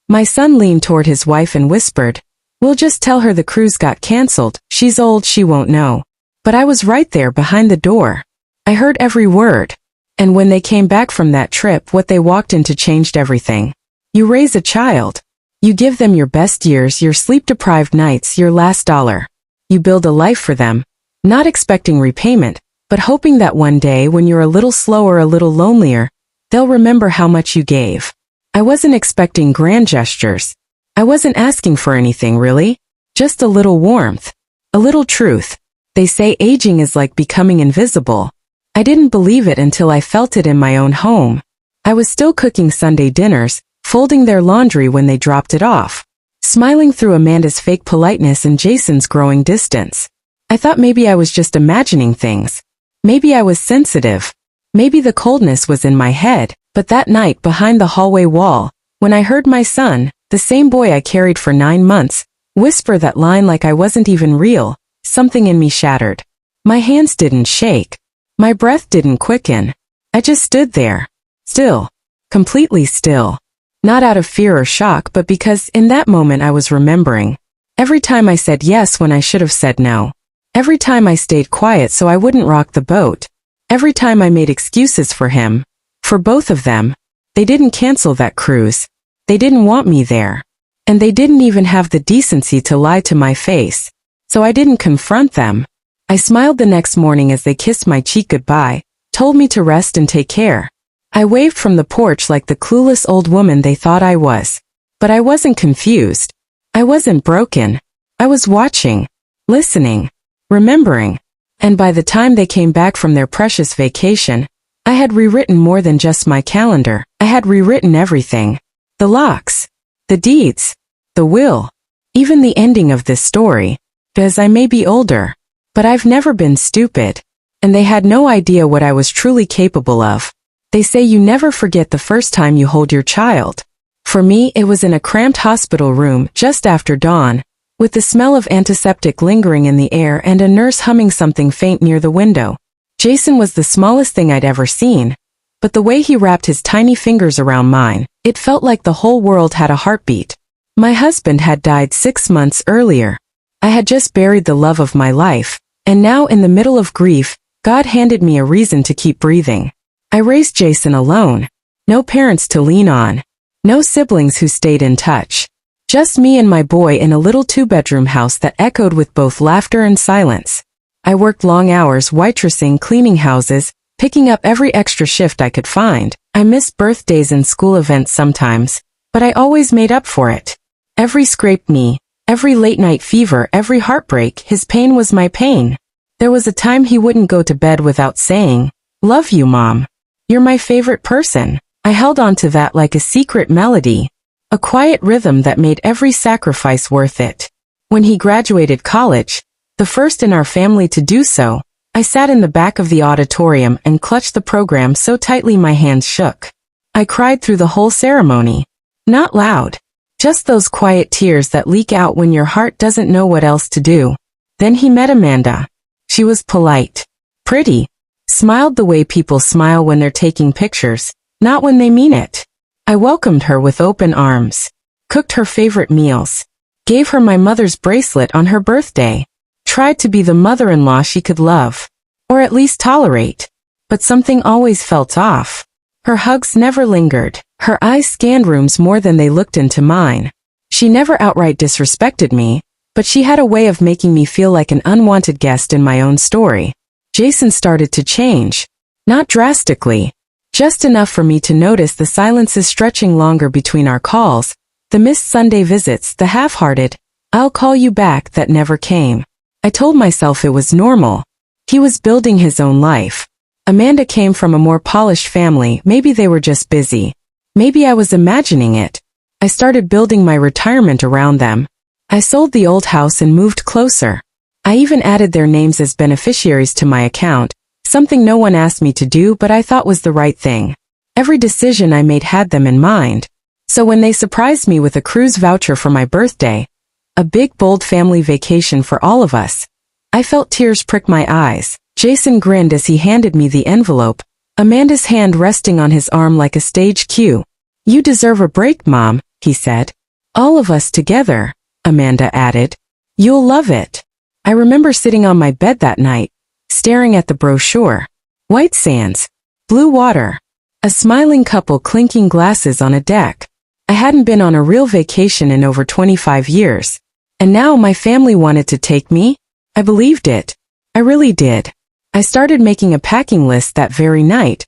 My son leaned toward his wife and whispered, "We'll just tell her the cruise got canceled, she's old, she won't know." But I was right there behind the door. I heard every word. And when they came back from that trip, what they walked into changed everything. You raise a child. You give them your best years, your sleep-deprived nights, your last dollar. You build a life for them, not expecting repayment, but hoping that one day when you're a little slower, a little lonelier, they'll remember how much you gave. I wasn't expecting grand gestures. I wasn't asking for anything, really. Just a little warmth. A little truth. They say aging is like becoming invisible. I didn't believe it until I felt it in my own home. I was still cooking Sunday dinners, folding their laundry when they dropped it off, smiling through Amanda's fake politeness and Jason's growing distance. I thought maybe I was just imagining things. Maybe I was sensitive. Maybe the coldness was in my head. But that night behind the hallway wall, when I heard my son, the same boy I carried for 9 months, whisper that line like I wasn't even real, something in me shattered. My hands didn't shake. My breath didn't quicken. I just stood there. Still. Completely still. Not out of fear or shock, but because in that moment I was remembering. Every time I said yes when I should have said no. Every time I stayed quiet so I wouldn't rock the boat. Every time I made excuses for him. For both of them. They didn't cancel that cruise. They didn't want me there. And they didn't even have the decency to lie to my face. So I didn't confront them. I smiled the next morning as they kissed my cheek goodbye, told me to rest and take care. I waved from the porch like the clueless old woman they thought I was. But I wasn't confused. I wasn't broken. I was watching, listening, remembering. And by the time they came back from their precious vacation, I had rewritten more than just my calendar. I had rewritten everything. The locks, the deeds, the will, even the ending of this story. Because I may be older, but I've never been stupid. And they had no idea what I was truly capable of. They say you never forget the first time you hold your child. For me, it was in a cramped hospital room just after dawn, with the smell of antiseptic lingering in the air and a nurse humming something faint near the window. Jason was the smallest thing I'd ever seen, but the way he wrapped his tiny fingers around mine, it felt like the whole world had a heartbeat. My husband had died 6 months earlier. I had just buried the love of my life, and now in the middle of grief, God handed me a reason to keep breathing. I raised Jason alone. No parents to lean on. No siblings who stayed in touch. Just me and my boy in a little 2-bedroom house that echoed with both laughter and silence. I worked long hours waitressing, cleaning houses, picking up every extra shift I could find. I missed birthdays and school events sometimes, but I always made up for it. Every scraped knee, every late-night fever, every heartbreak, his pain was my pain. There was a time he wouldn't go to bed without saying, "Love you, Mom. You're my favorite person." I held on to that like a secret melody. A quiet rhythm that made every sacrifice worth it. When he graduated college, the first in our family to do so, I sat in the back of the auditorium and clutched the program so tightly my hands shook. I cried through the whole ceremony. Not loud. Just those quiet tears that leak out when your heart doesn't know what else to do. Then he met Amanda. She was polite, pretty, smiled the way people smile when they're taking pictures, not when they mean it. I welcomed her with open arms, cooked her favorite meals, gave her my mother's bracelet on her birthday, tried to be the mother-in-law she could love, or at least tolerate. But something always felt off. Her hugs never lingered. Her eyes scanned rooms more than they looked into mine. She never outright disrespected me, but she had a way of making me feel like an unwanted guest in my own story. Jason started to change. Not drastically. Just enough for me to notice the silences stretching longer between our calls, the missed Sunday visits, the half-hearted, "I'll call you back" that never came. I told myself it was normal. He was building his own life. Amanda came from a more polished family. Maybe they were just busy. Maybe I was imagining it. I started building my retirement around them. I sold the old house and moved closer. I even added their names as beneficiaries to my account, something no one asked me to do but I thought was the right thing. Every decision I made had them in mind. So when they surprised me with a cruise voucher for my birthday, a big bold family vacation for all of us, I felt tears prick my eyes. Jason grinned as he handed me the envelope, Amanda's hand resting on his arm like a stage cue. "You deserve a break, Mom," he said. All of us together, Amanda added. You'll love it. I remember sitting on my bed that night, staring at the brochure. White sands, blue water, a smiling couple clinking glasses on a deck. I hadn't been on a real vacation in over 25 years. And now my family wanted to take me? I believed it. I really did. I started making a packing list that very night,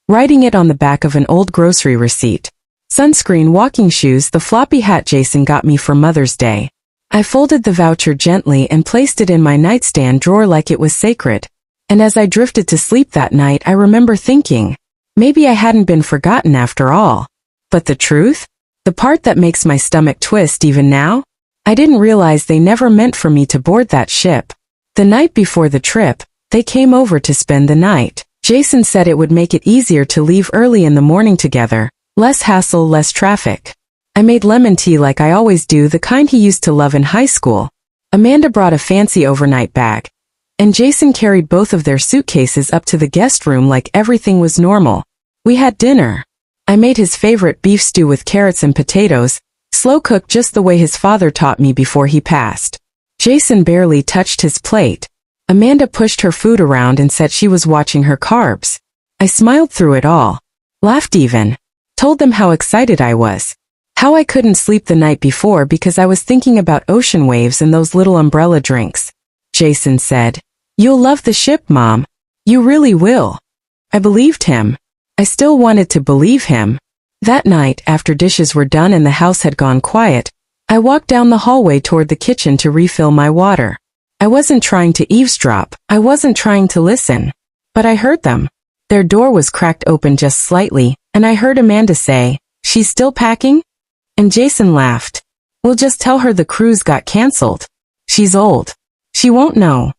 writing it on the back of an old grocery receipt. Sunscreen, walking shoes, the floppy hat Jason got me for Mother's Day. I folded the voucher gently and placed it in my nightstand drawer like it was sacred. And as I drifted to sleep that night, I remember thinking, maybe I hadn't been forgotten after all. But the truth? The part that makes my stomach twist even now? I didn't realize they never meant for me to board that ship. The night before the trip, they came over to spend the night. Jason said it would make it easier to leave early in the morning together. Less hassle, less traffic. I made lemon tea like I always do, the kind he used to love in high school. Amanda brought a fancy overnight bag, and Jason carried both of their suitcases up to the guest room like everything was normal. We had dinner. I made his favorite beef stew with carrots and potatoes, slow cooked just the way his father taught me before he passed. Jason barely touched his plate. Amanda pushed her food around and said she was watching her carbs. I smiled through it all, laughed even, told them how excited I was. How I couldn't sleep the night before because I was thinking about ocean waves and those little umbrella drinks. Jason said, "You'll love the ship, Mom. You really will." I believed him. I still wanted to believe him. That night, after dishes were done and the house had gone quiet, I walked down the hallway toward the kitchen to refill my water. I wasn't trying to eavesdrop. I wasn't trying to listen. But I heard them. Their door was cracked open just slightly, and I heard Amanda say, "She's still packing?" And Jason laughed. "We'll just tell her the cruise got canceled. She's old. She won't know."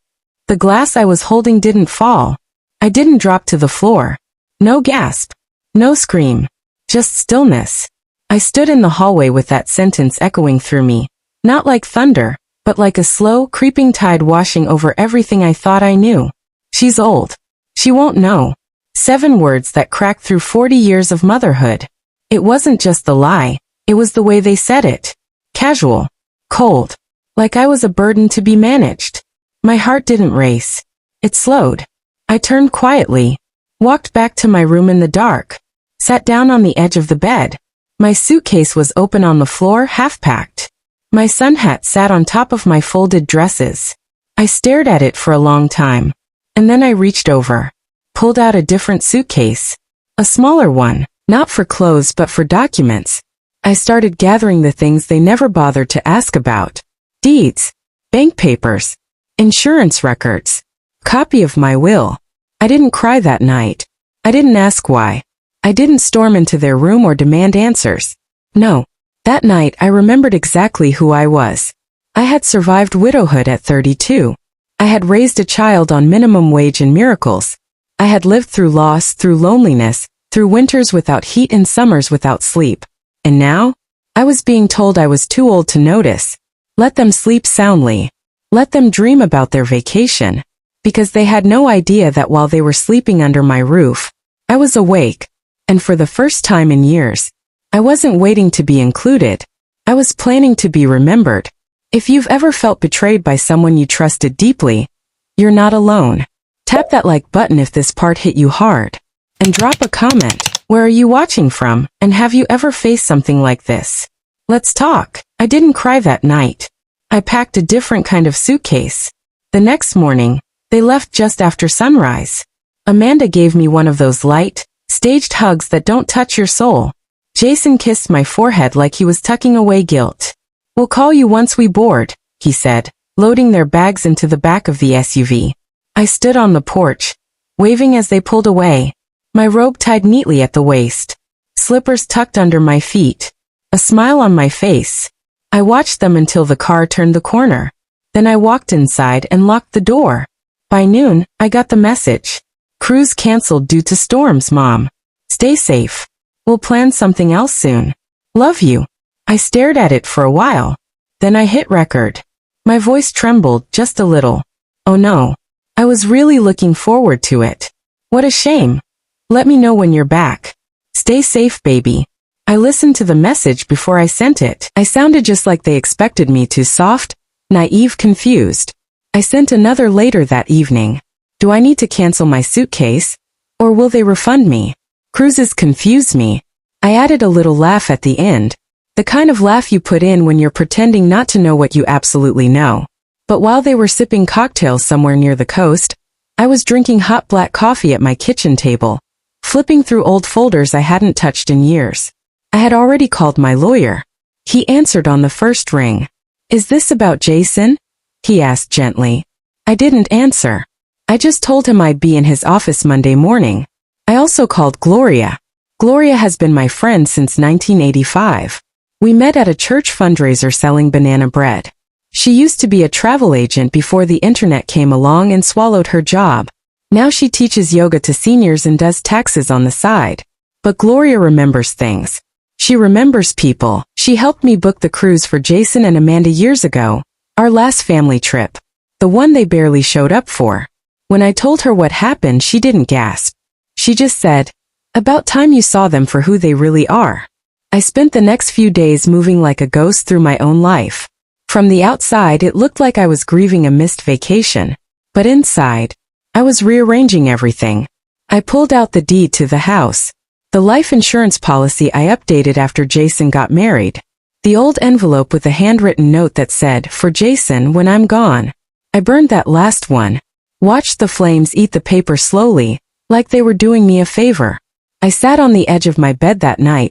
The glass I was holding didn't fall. I didn't drop to the floor. No gasp. No scream. Just stillness. I stood in the hallway with that sentence echoing through me. Not like thunder, but like a slow, creeping tide washing over everything I thought I knew. She's old. She won't know. 7 words that cracked through 40 years of motherhood. It wasn't just the lie. It was the way they said it. Casual. Cold. Like I was a burden to be managed. My heart didn't race. It slowed. I turned quietly. Walked back to my room in the dark. Sat down on the edge of the bed. My suitcase was open on the floor, half-packed. My sun hat sat on top of my folded dresses. I stared at it for a long time. And then I reached over. Pulled out a different suitcase. A smaller one. Not for clothes but for documents. I started gathering the things they never bothered to ask about. Deeds. Bank papers. Insurance records. Copy of my will. I didn't cry that night. I didn't ask why. I didn't storm into their room or demand answers. No. That night I remembered exactly who I was. I had survived widowhood at 32. I had raised a child on minimum wage and miracles. I had lived through loss, through loneliness, through winters without heat and summers without sleep. And now, I was being told I was too old to notice. Let them sleep soundly. Let them dream about their vacation. Because they had no idea that while they were sleeping under my roof, I was awake. And for the first time in years, I wasn't waiting to be included. I was planning to be remembered. If you've ever felt betrayed by someone you trusted deeply, you're not alone. Tap that like button if this part hit you hard. And drop a comment. Where are you watching from, and have you ever faced something like this? Let's talk. I didn't cry that night. I packed a different kind of suitcase. The next morning, they left just after sunrise. Amanda gave me one of those light, staged hugs that don't touch your soul. Jason kissed my forehead like he was tucking away guilt. "We'll call you once we board," he said, loading their bags into the back of the SUV. I stood on the porch, waving as they pulled away. My robe tied neatly at the waist. Slippers tucked under my feet. A smile on my face. I watched them until the car turned the corner. Then I walked inside and locked the door. By noon, I got the message. "Cruise canceled due to storms, Mom. Stay safe. We'll plan something else soon. Love you." I stared at it for a while. Then I hit record. My voice trembled just a little. Oh no. I was really looking forward to it. What a shame. Let me know when you're back. Stay safe, baby. I listened to the message before I sent it. I sounded just like they expected me to, soft, naive, confused. I sent another later that evening. Do I need to cancel my suitcase? Or will they refund me? Cruises confuse me. I added a little laugh at the end. The kind of laugh you put in when you're pretending not to know what you absolutely know. But while they were sipping cocktails somewhere near the coast, I was drinking hot black coffee at my kitchen table, flipping through old folders I hadn't touched in years. I had already called my lawyer. He answered on the first ring. Is this about Jason? He asked gently. I didn't answer. I just told him I'd be in his office Monday morning. I also called Gloria. Gloria has been my friend since 1985. We met at a church fundraiser selling banana bread. She used to be a travel agent before the internet came along and swallowed her job. Now she teaches yoga to seniors and does taxes on the side. But Gloria remembers things. She remembers people. She helped me book the cruise for Jason and Amanda years ago, our last family trip, the one they barely showed up for. When I told her what happened, she didn't gasp. She just said, "About time you saw them for who they really are." I spent the next few days moving like a ghost through my own life. From the outside, it looked like I was grieving a missed vacation. But inside, I was rearranging everything. I pulled out the deed to the house. The life insurance policy I updated after Jason got married. The old envelope with a handwritten note that said, "For Jason when I'm gone." I burned that last one. Watched the flames eat the paper slowly, like they were doing me a favor. I sat on the edge of my bed that night,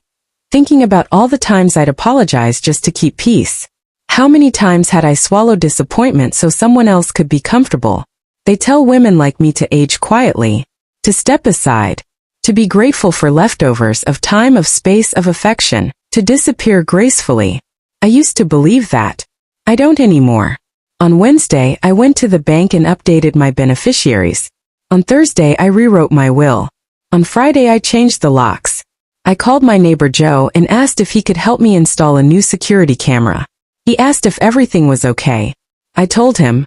thinking about all the times I'd apologized just to keep peace. How many times had I swallowed disappointment so someone else could be comfortable? They tell women like me to age quietly, to step aside, to be grateful for leftovers of time, of space, of affection, to disappear gracefully. I used to believe that. I don't anymore. On Wednesday, I went to the bank and updated my beneficiaries. On Thursday, I rewrote my will. On Friday, I changed the locks. I called my neighbor Joe and asked if he could help me install a new security camera. He asked if everything was okay. I told him,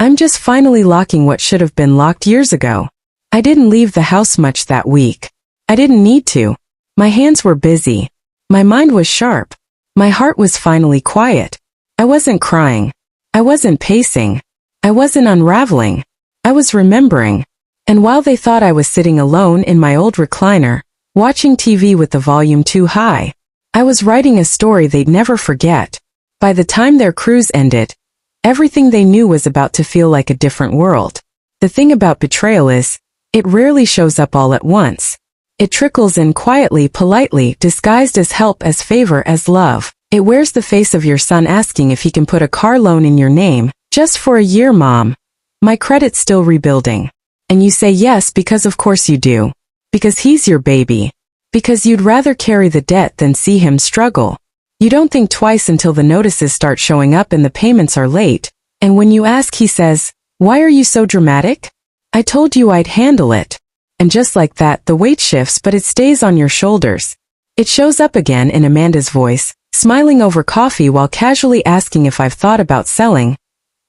I'm just finally locking what should have been locked years ago. I didn't leave the house much that week. I didn't need to. My hands were busy. My mind was sharp. My heart was finally quiet. I wasn't crying. I wasn't pacing. I wasn't unraveling. I was remembering. And while they thought I was sitting alone in my old recliner, watching TV with the volume too high, I was writing a story they'd never forget. By the time their cruise ended, everything they knew was about to feel like a different world. The thing about betrayal is, it rarely shows up all at once. It trickles in quietly, politely, disguised as help, as favor, as love. It wears the face of your son asking if he can put a car loan in your name, just for a year, Mom. My credit's still rebuilding. And you say yes because of course you do. Because he's your baby. Because you'd rather carry the debt than see him struggle. You don't think twice until the notices start showing up and the payments are late. And when you ask, he says, "Why are you so dramatic? I told you I'd handle it." And just like that, the weight shifts, but it stays on your shoulders. It shows up again in Amanda's voice, smiling over coffee while casually asking if I've thought about selling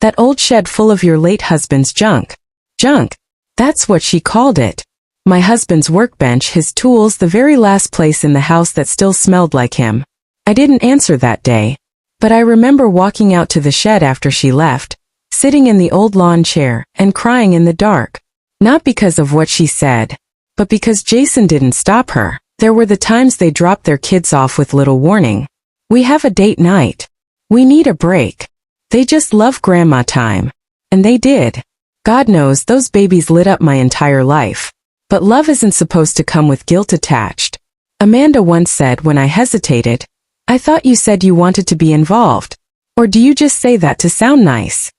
that old shed full of your late husband's junk. Junk. That's what she called it. My husband's workbench, his tools, the very last place in the house that still smelled like him. I didn't answer that day, but I remember walking out to the shed after she left, sitting in the old lawn chair and crying in the dark. Not because of what she said, but because Jason didn't stop her. There were the times they dropped their kids off with little warning. We have a date night. We need a break. They just love grandma time. And they did. God knows those babies lit up my entire life. But love isn't supposed to come with guilt attached. Amanda once said when I hesitated, "I thought you said you wanted to be involved. Or do you just say that to sound nice?"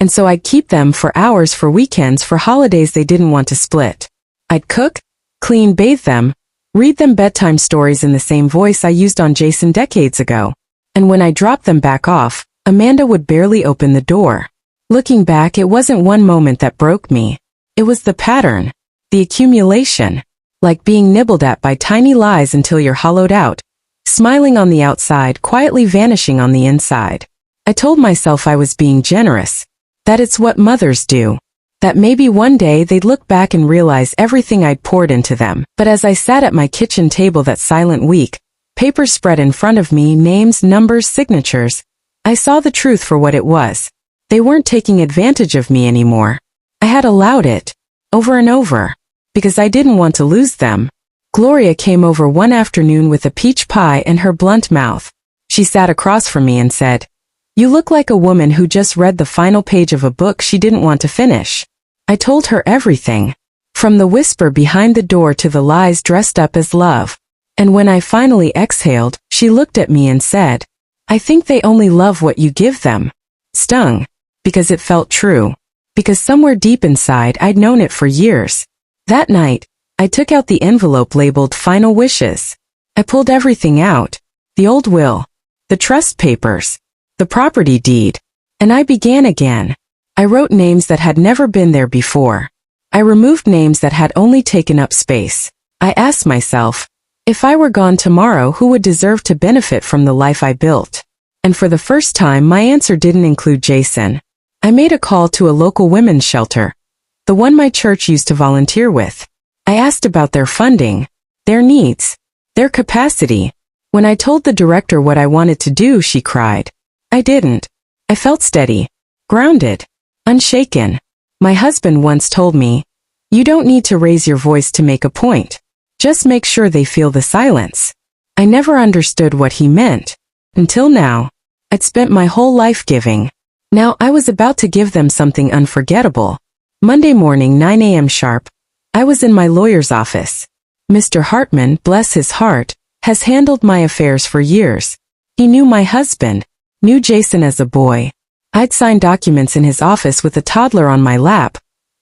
And so I'd keep them for hours, for weekends, for holidays they didn't want to split. I'd cook, clean, bathe them, read them bedtime stories in the same voice I used on Jason decades ago. And when I dropped them back off, Amanda would barely open the door. Looking back, it wasn't one moment that broke me. It was the pattern, the accumulation, like being nibbled at by tiny lies until you're hollowed out, smiling on the outside, quietly vanishing on the inside. I told myself I was being generous, that it's what mothers do, that maybe one day they'd look back and realize everything I'd poured into them. But as I sat at my kitchen table that silent week, Papers spread in front of me, names, numbers, signatures. I saw the truth for what it was. They weren't taking advantage of me anymore. I had allowed it. Over and over. Because I didn't want to lose them. Gloria came over one afternoon with a peach pie in her blunt mouth. She sat across from me and said, "You look like a woman who just read the final page of a book she didn't want to finish." I told her everything. From the whisper behind the door to the lies dressed up as love. And when I finally exhaled, she looked at me and said, "I think they only love what you give them." Stung. Because it felt true. Because somewhere deep inside I'd known it for years. That night, I took out the envelope labeled Final Wishes. I pulled everything out. The old will. The trust papers. The property deed. And I began again. I wrote names that had never been there before. I removed names that had only taken up space. I asked myself, if I were gone tomorrow, who would deserve to benefit from the life I built? And for the first time, my answer didn't include Jason. I made a call to a local women's shelter, the one my church used to volunteer with. I asked about their funding, their needs, their capacity. When I told the director what I wanted to do, she cried. I didn't. I felt steady, grounded, unshaken. My husband once told me, "You don't need to raise your voice to make a point. Just make sure they feel the silence." I never understood what he meant. Until now. I'd spent my whole life giving. Now I was about to give them something unforgettable. Monday morning, 9 a.m. sharp. I was in my lawyer's office. Mr. Hartman, bless his heart, has handled my affairs for years. He knew my husband, knew Jason as a boy. I'd signed documents in his office with a toddler on my lap,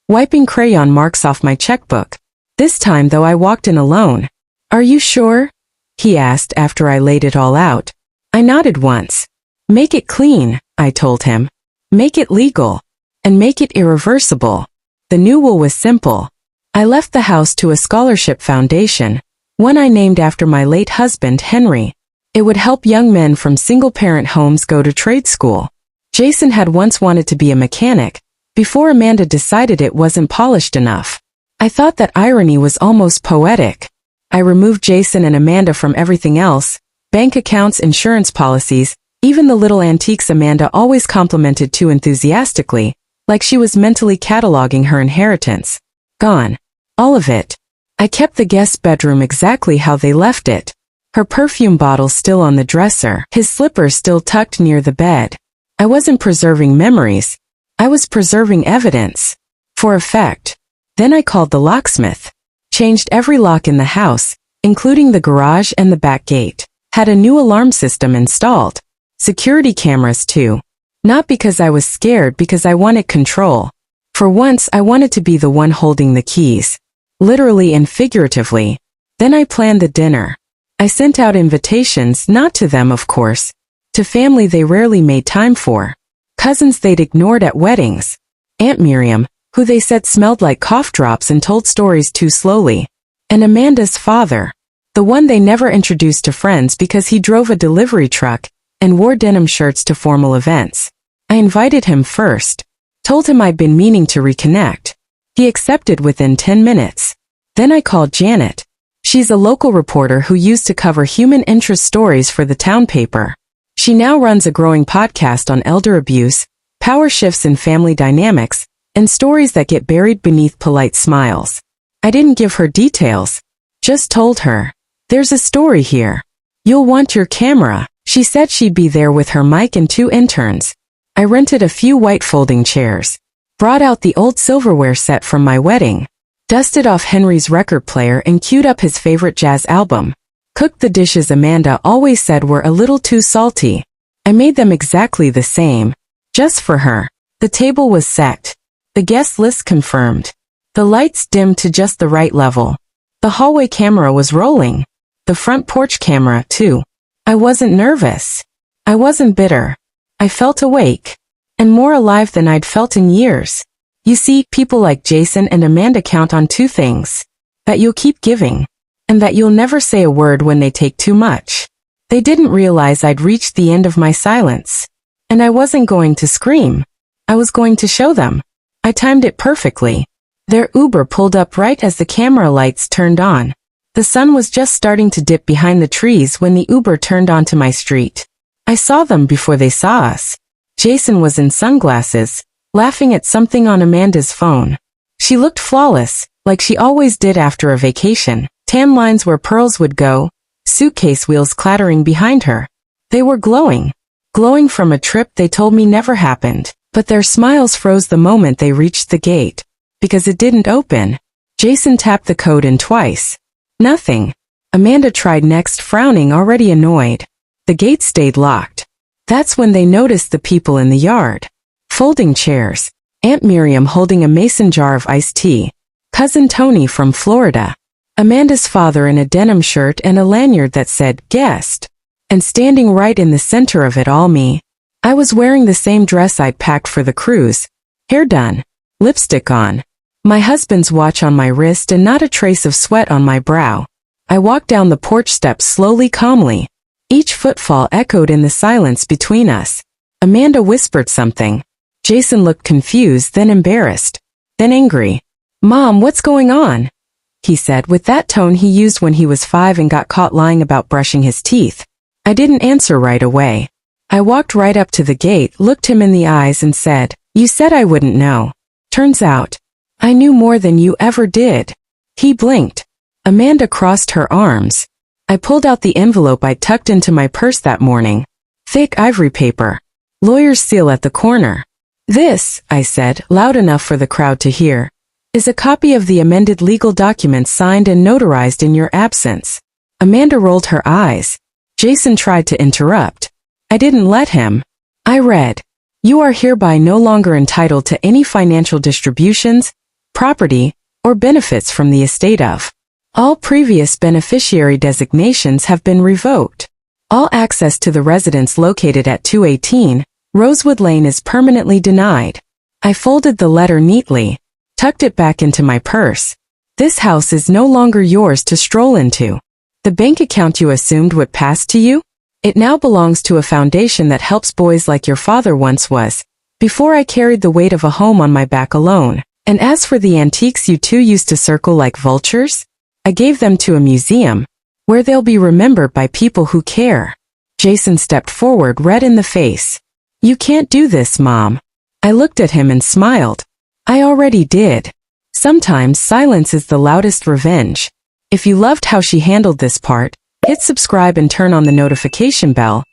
wiping crayon marks off my checkbook. This time, though, I walked in alone. "Are you sure?" he asked after I laid it all out. I nodded once. "Make it clean," I told him. "Make it legal. And make it irreversible." The new will was simple. I left the house to a scholarship foundation, one I named after my late husband, Henry. It would help young men from single-parent homes go to trade school. Jason had once wanted to be a mechanic, before Amanda decided it wasn't polished enough. I thought that irony was almost poetic. I removed Jason and Amanda from everything else, bank accounts, insurance policies, even the little antiques Amanda always complimented too enthusiastically, like she was mentally cataloging her inheritance. Gone. All of it. I kept the guest bedroom exactly how they left it. Her perfume bottle still on the dresser, his slippers still tucked near the bed. I wasn't preserving memories. I was preserving evidence. For effect. Then I called the locksmith. Changed every lock in the house, including the garage and the back gate. Had a new alarm system installed. Security cameras too. Not because I was scared, because I wanted control. For once, I wanted to be the one holding the keys. Literally and figuratively. Then I planned the dinner. I sent out invitations, not to them of course. To family they rarely made time for. Cousins they'd ignored at weddings. Aunt Miriam, who they said smelled like cough drops and told stories too slowly. And Amanda's father. The one they never introduced to friends because he drove a delivery truck and wore denim shirts to formal events. I invited him first. Told him I'd been meaning to reconnect. He accepted within 10 minutes. Then I called Janet. She's a local reporter who used to cover human interest stories for the town paper. She now runs a growing podcast on elder abuse, power shifts in family dynamics, and stories that get buried beneath polite smiles. I didn't give her details. Just told her, "There's a story here. You'll want your camera." She said she'd be there with her mic and 2 interns. I rented a few white folding chairs. Brought out the old silverware set from my wedding. Dusted off Henry's record player and queued up his favorite jazz album. Cooked the dishes Amanda always said were a little too salty. I made them exactly the same. Just for her. The table was set. The guest list confirmed. The lights dimmed to just the right level. The hallway camera was rolling. The front porch camera, too. I wasn't nervous. I wasn't bitter. I felt awake. And more alive than I'd felt in years. You see, people like Jason and Amanda count on 2 things. That you'll keep giving. And that you'll never say a word when they take too much. They didn't realize I'd reached the end of my silence. And I wasn't going to scream. I was going to show them. I timed it perfectly. Their Uber pulled up right as the camera lights turned on. The sun was just starting to dip behind the trees when the Uber turned onto my street. I saw them before they saw us. Jason was in sunglasses, laughing at something on Amanda's phone. She looked flawless, like she always did after a vacation. Tan lines where pearls would go, suitcase wheels clattering behind her. They were glowing. Glowing from a trip they told me never happened. But their smiles froze the moment they reached the gate. Because it didn't open. Jason tapped the code in twice. Nothing. Amanda tried next, frowning, already annoyed. The gate stayed locked. That's when they noticed the people in the yard. Folding chairs. Aunt Miriam holding a mason jar of iced tea. Cousin Tony from Florida. Amanda's father in a denim shirt and a lanyard that said, guest. And standing right in the center of it all, me. I was wearing the same dress I'd packed for the cruise. Hair done. Lipstick on. My husband's watch on my wrist and not a trace of sweat on my brow. I walked down the porch steps slowly, calmly. Each footfall echoed in the silence between us. Amanda whispered something. Jason looked confused, then embarrassed, then angry. Mom, what's going on? He said with that tone he used when he was 5 and got caught lying about brushing his teeth. I didn't answer right away. I walked right up to the gate, looked him in the eyes and said, you said I wouldn't know. Turns out, I knew more than you ever did. He blinked. Amanda crossed her arms. I pulled out the envelope I'd tucked into my purse that morning. Thick ivory paper. Lawyer's seal at the corner. This, I said, loud enough for the crowd to hear, is a copy of the amended legal documents signed and notarized in your absence. Amanda rolled her eyes. Jason tried to interrupt. I didn't let him. I read, you are hereby no longer entitled to any financial distributions, property, or benefits from the estate of. All previous beneficiary designations have been revoked. All access to the residence located at 218 Rosewood Lane is permanently denied. I folded the letter neatly, tucked it back into my purse. This house is no longer yours to stroll into. The bank account you assumed would pass to you? It now belongs to a foundation that helps boys like your father once was, before I carried the weight of a home on my back alone. And as for the antiques you two used to circle like vultures, I gave them to a museum, where they'll be remembered by people who care. Jason stepped forward, red in the face. You can't do this, Mom. I looked at him and smiled. I already did. Sometimes silence is the loudest revenge. If you loved how she handled this part, hit subscribe and turn on the notification bell.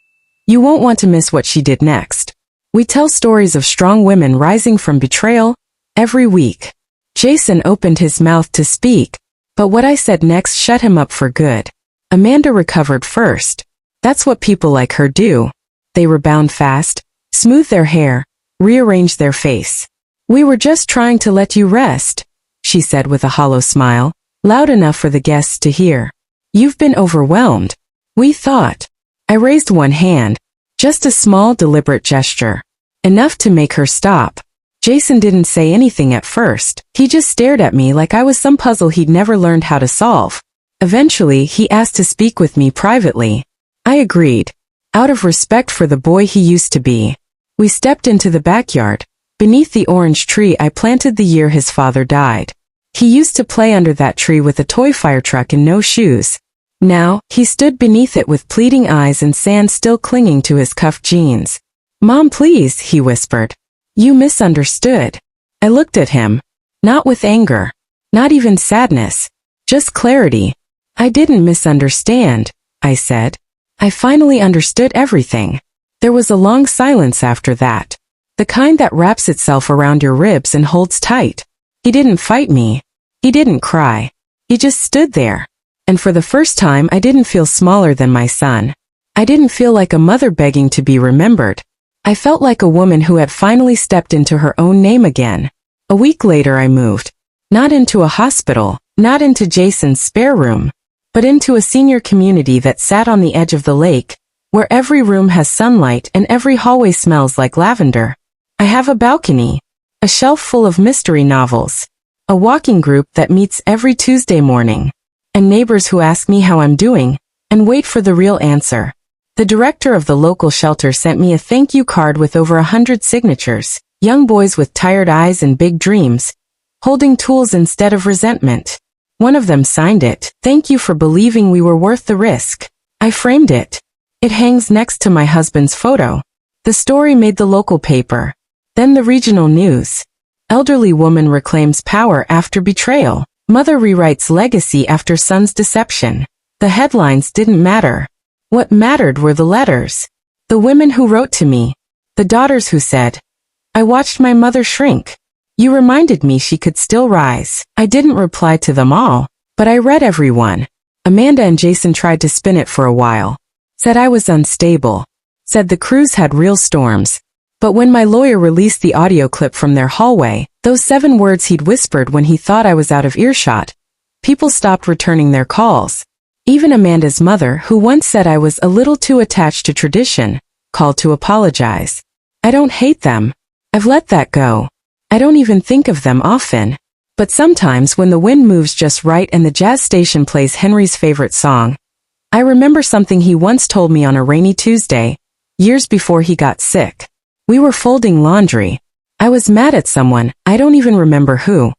You won't want to miss what she did next. We tell stories of strong women rising from betrayal every week. Jason opened his mouth to speak, but what I said next shut him up for good. Amanda recovered first. That's what people like her do. They rebound fast, smooth their hair, rearrange their face. We were just trying to let you rest, she said with a hollow smile, loud enough for the guests to hear. You've been overwhelmed. We thought. I raised one hand. Just a small, deliberate gesture. Enough to make her stop. Jason didn't say anything at first. He just stared at me like I was some puzzle he'd never learned how to solve. Eventually, he asked to speak with me privately. I agreed. Out of respect for the boy he used to be. We stepped into the backyard, beneath the orange tree I planted the year his father died. He used to play under that tree with a toy fire truck and no shoes. Now, he stood beneath it with pleading eyes and sand still clinging to his cuffed jeans. Mom, please, he whispered. You misunderstood. I looked at him. Not with anger. Not even sadness. Just clarity. I didn't misunderstand, I said. I finally understood everything. There was a long silence after that. The kind that wraps itself around your ribs and holds tight. He didn't fight me. He didn't cry. He just stood there. And for the first time I didn't feel smaller than my son. I didn't feel like a mother begging to be remembered. I felt like a woman who had finally stepped into her own name again. A week later I moved. Not into a hospital, not into Jason's spare room, but into a senior community that sat on the edge of the lake, where every room has sunlight and every hallway smells like lavender. I have a balcony, a shelf full of mystery novels, a walking group that meets every Tuesday morning, and neighbors who ask me how I'm doing, and wait for the real answer. The director of the local shelter sent me a thank you card with over 100 signatures, young boys with tired eyes and big dreams, holding tools instead of resentment. One of them signed it. Thank you for believing we were worth the risk. I framed it. It hangs next to my husband's photo. The story made the local paper. Then the regional news. Elderly woman reclaims power after betrayal. Mother rewrites legacy after son's deception. The headlines didn't matter. What mattered were the letters. The women who wrote to me. The daughters who said, I watched my mother shrink. You reminded me she could still rise. I didn't reply to them all, but I read every one. Amanda and Jason tried to spin it for a while. Said I was unstable. Said the cruise had real storms. But when my lawyer released the audio clip from their hallway, those 7 words he'd whispered when he thought I was out of earshot, people stopped returning their calls. Even Amanda's mother, who once said I was a little too attached to tradition, called to apologize. I don't hate them. I've let that go. I don't even think of them often. But sometimes when the wind moves just right and the jazz station plays Henry's favorite song, I remember something he once told me on a rainy Tuesday, years before he got sick. We were folding laundry. I was mad at someone, I don't even remember who.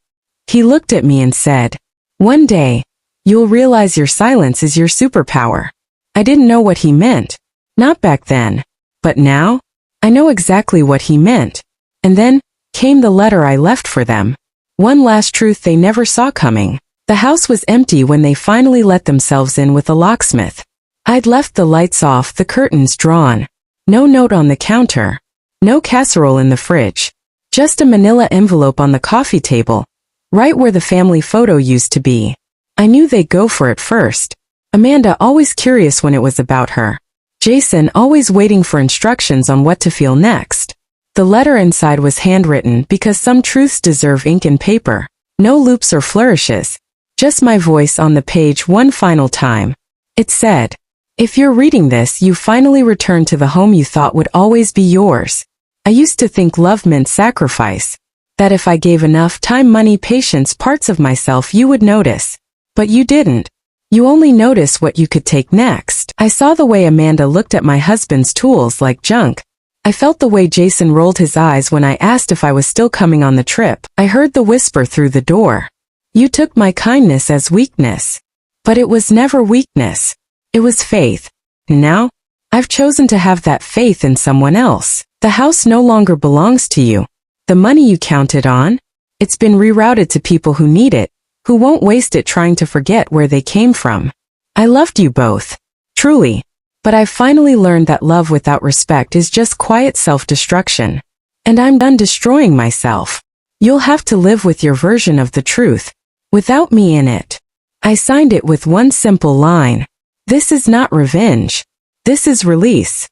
He looked at me and said, one day, you'll realize your silence is your superpower. I didn't know what he meant. Not back then. But now? I know exactly what he meant. And then came the letter I left for them. One last truth they never saw coming. The house was empty when they finally let themselves in with a locksmith. I'd left the lights off, the curtains drawn. No note on the counter. No casserole in the fridge. Just a manila envelope on the coffee table, right where the family photo used to be. I knew they'd go for it first. Amanda always curious when it was about her. Jason always waiting for instructions on what to feel next. The letter inside was handwritten because some truths deserve ink and paper. No loops or flourishes. Just my voice on the page one final time. It said, if you're reading this, you finally returned to the home you thought would always be yours. I used to think love meant sacrifice. That if I gave enough time, money, patience, parts of myself, you would notice. But you didn't. You only noticed what you could take next. I saw the way Amanda looked at my husband's tools like junk. I felt the way Jason rolled his eyes when I asked if I was still coming on the trip. I heard the whisper through the door. You took my kindness as weakness. But it was never weakness. It was faith. And now, I've chosen to have that faith in someone else. The house no longer belongs to you. The money you counted on, it's been rerouted to people who need it, who won't waste it trying to forget where they came from. I loved you both. Truly. But I've finally learned that love without respect is just quiet self-destruction. And I'm done destroying myself. You'll have to live with your version of the truth, without me in it. I signed it with one simple line. This is not revenge. This is release.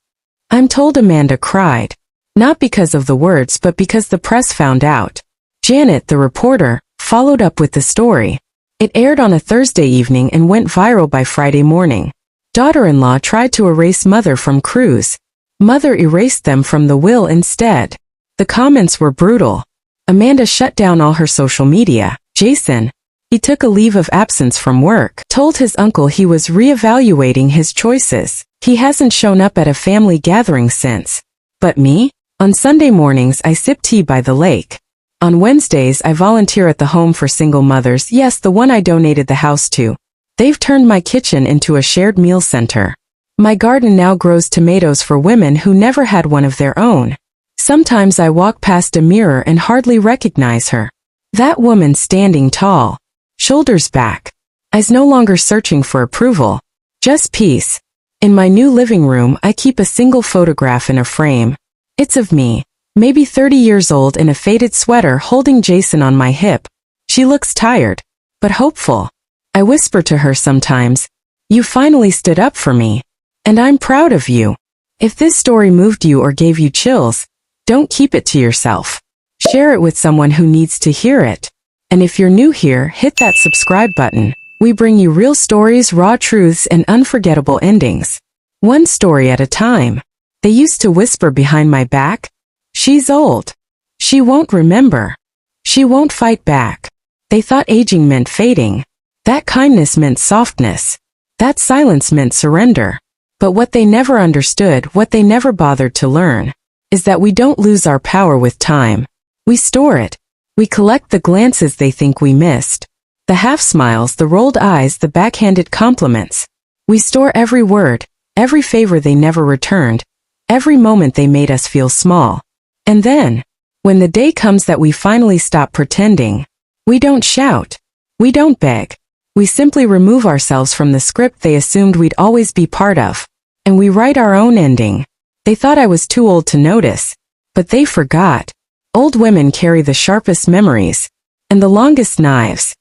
I'm told Amanda cried. Not because of the words but because the press found out. Janet, the reporter, followed up with the story. It aired on a Thursday evening and went viral by Friday morning. Daughter-in-law tried to erase mother from cruise. Mother erased them from the will instead. The comments were brutal. Amanda shut down all her social media. Jason, he took a leave of absence from work, told his uncle he was reevaluating his choices. He hasn't shown up at a family gathering since. But me? On Sunday mornings I sip tea by the lake. On Wednesdays I volunteer at the home for single mothers, yes, the one I donated the house to. They've turned my kitchen into a shared meal center. My garden now grows tomatoes for women who never had one of their own. Sometimes I walk past a mirror and hardly recognize her. That woman standing tall. Shoulders back. Eyes no longer searching for approval. Just peace. In my new living room I keep a single photograph in a frame. It's of me, maybe 30 years old in a faded sweater holding Jason on my hip. She looks tired, but hopeful. I whisper to her sometimes, you finally stood up for me. And I'm proud of you. If this story moved you or gave you chills, don't keep it to yourself. Share it with someone who needs to hear it. And if you're new here, hit that subscribe button. We bring you real stories, raw truths, and unforgettable endings. One story at a time. They used to whisper behind my back. She's old. She won't remember. She won't fight back. They thought aging meant fading. That kindness meant softness. That silence meant surrender. But what they never understood, what they never bothered to learn, is that we don't lose our power with time. We store it. We collect the glances they think we missed. The half-smiles, the rolled eyes, the backhanded compliments. We store every word, every favor they never returned, every moment they made us feel small. And then, when the day comes that we finally stop pretending, we don't shout. We don't beg. We simply remove ourselves from the script they assumed we'd always be part of. And we write our own ending. They thought I was too old to notice. But they forgot. Old women carry the sharpest memories. And the longest knives.